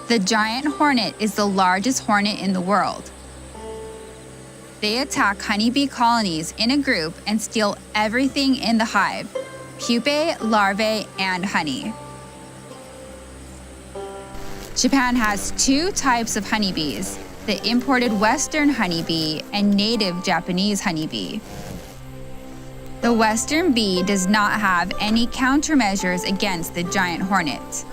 The giant hornet is the largest hornet in the world. They attack honeybee colonies in a group and steal everything in the hive: pupae, larvae, and honey. Japan has two types of honeybees: the imported Western honeybee and native Japanese honeybee. The Western bee does not have any countermeasures against the giant hornet.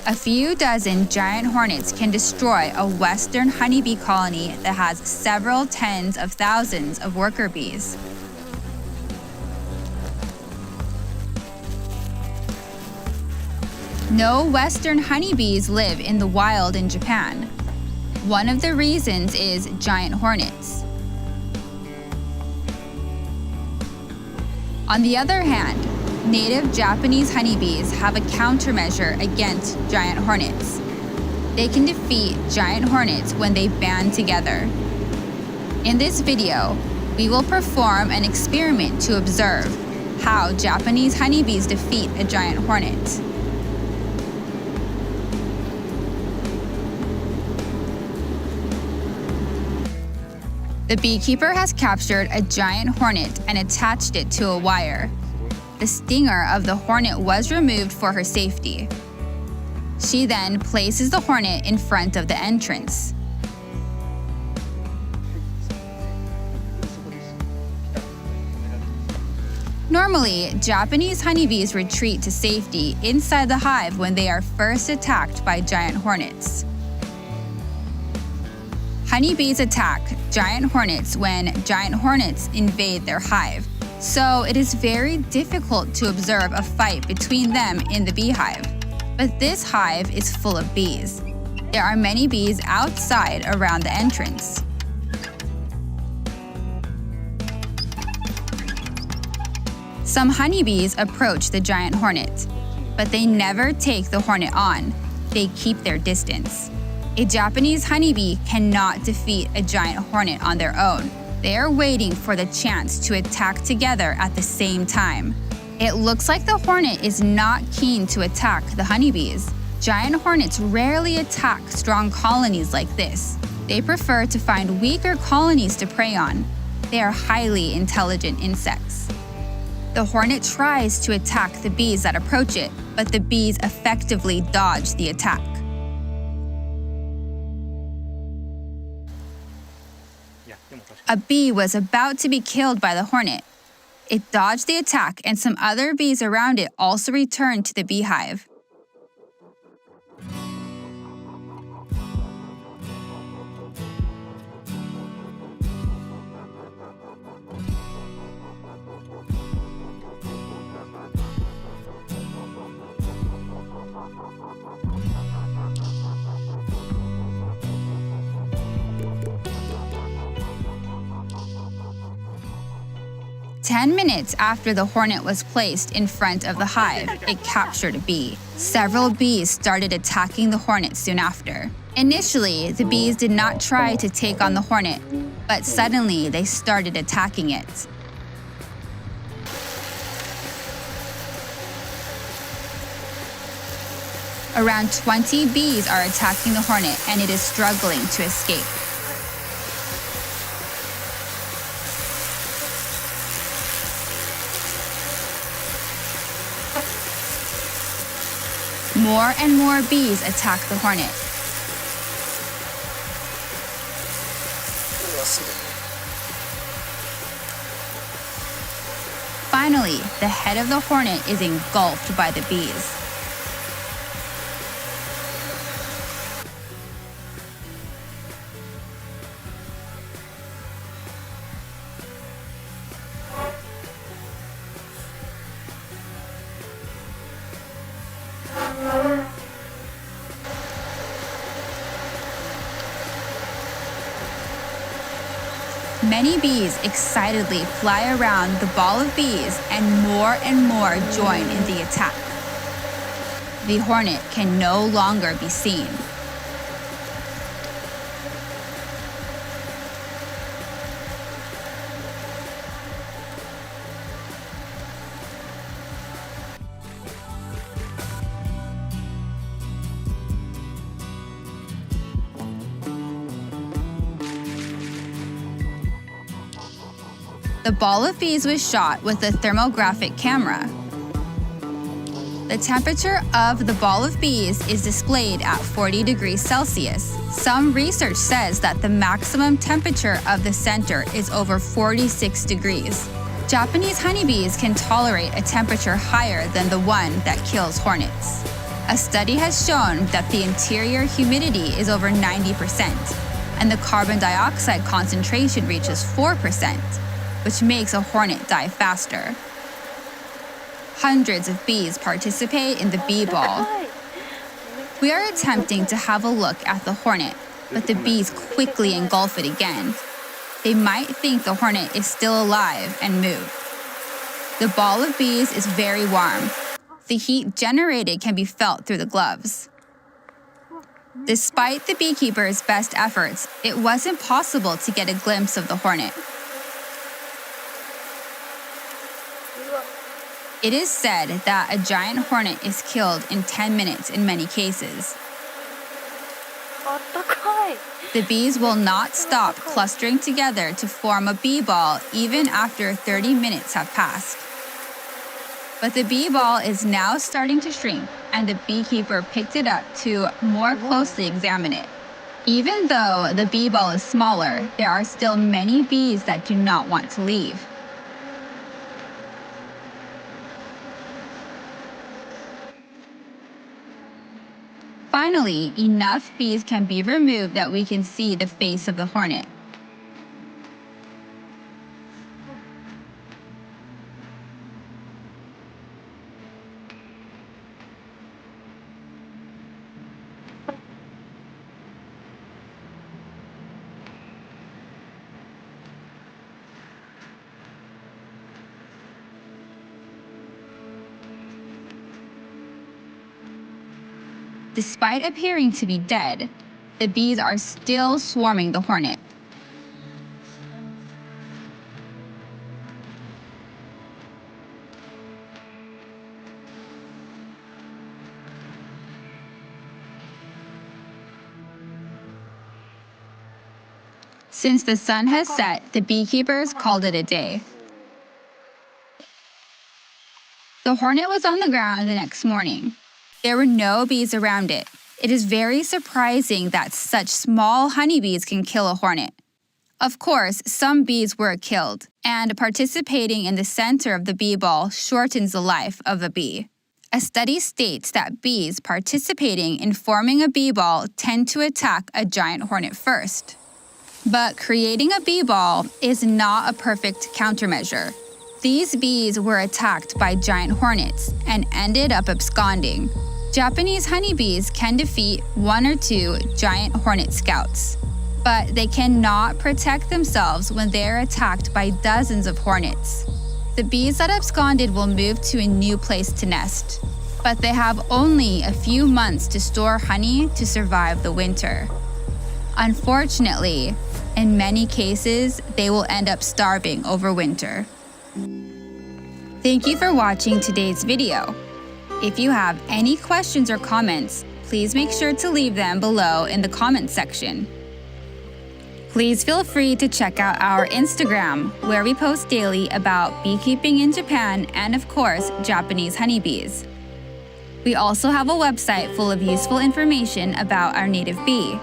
A few dozen giant hornets can destroy a Western honeybee colony that has several tens of thousands of worker bees. No Western honeybees live in the wild in Japan. One of the reasons is giant hornets. On the other hand, native Japanese honeybees have a countermeasure against giant hornets. They can defeat giant hornets when they band together. In this video, we will perform an experiment to observe how Japanese honeybees defeat a giant hornet. The beekeeper has captured a giant hornet and attached it to a wire. The stinger of the hornet was removed for her safety. She then places the hornet in front of the entrance. Normally, Japanese honeybees retreat to safety inside the hive when they are first attacked by giant hornets. Honeybees attack giant hornets when giant hornets invade their hive, so it is very difficult to observe a fight between them in the beehive. But this hive is full of bees. There are many bees outside around the entrance. Some honeybees approach the giant hornet, but they never take the hornet on. They keep their distance. A Japanese honeybee cannot defeat a giant hornet on their own. They are waiting for the chance to attack together at the same time. It looks like the hornet is not keen to attack the honeybees. Giant hornets rarely attack strong colonies like this. They prefer to find weaker colonies to prey on. They are highly intelligent insects. The hornet tries to attack the bees that approach it, but the bees effectively dodge the attack. A bee was about to be killed by the hornet. It dodged the attack, and some other bees around it also returned to the beehive. "10 minutes after the hornet was placed in front of the hive, it captured a bee. Several bees started attacking the hornet soon after. Initially, the bees did not try to take on the hornet, but suddenly they started attacking it. Around 20 bees are attacking the hornet, and it is struggling to escape. More and more bees attack the hornet. Finally, the head of the hornet is engulfed by the bees. Many bees excitedly fly around the ball of bees, and more join in the attack. The hornet can no longer be seen. The ball of bees was shot with a thermographic camera. The temperature of the ball of bees is displayed at 40 degrees Celsius. Some research says that the maximum temperature of the center is over 46 degrees. Japanese honeybees can tolerate a temperature higher than the one that kills hornets. A study has shown that the interior humidity is over 90%, and the carbon dioxide concentration reaches 4%, which makes a hornet die faster. Hundreds of bees participate in the bee ball. We are attempting to have a look at the hornet, but the bees quickly engulf it again. They might think the hornet is still alive and move. The ball of bees is very warm. The heat generated can be felt through the gloves. Despite the beekeeper's best efforts, it wasn't possible to get a glimpse of the hornet. It is said that a giant hornet is killed in 10 minutes in many cases. The bees will not stop clustering together to form a bee ball even after 30 minutes have passed. But the bee ball is now starting to shrink, and the beekeeper picked it up to more closely examine it. Even though the bee ball is smaller, there are still many bees that do not want to leave. Finally, enough bees can be removed that we can see the face of the hornet. Despite appearing to be dead, the bees are still swarming the hornet. Since the sun has set, the beekeepers called it a day. The hornet was on the ground the next morning. There were no bees around it. It is very surprising that such small honeybees can kill a hornet. Of course, some bees were killed, and participating in the center of the bee ball shortens the life of a bee. A study states that bees participating in forming a bee ball tend to attack a giant hornet first. But creating a bee ball is not a perfect countermeasure. These bees were attacked by giant hornets and ended up absconding. Japanese honeybees can defeat 1 or 2 giant hornet scouts, but they cannot protect themselves when they are attacked by dozens of hornets. The bees that absconded will move to a new place to nest, but they have only a few months to store honey to survive the winter. Unfortunately, in many cases, they will end up starving over winter. Thank you for watching today's video. If you have any questions or comments, please make sure to leave them below in the comments section. Please feel free to check out our Instagram, where we post daily about beekeeping in Japan and, of course, Japanese honeybees. We also have a website full of useful information about our native bee.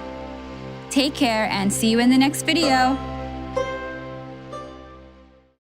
Take care and see you in the next video.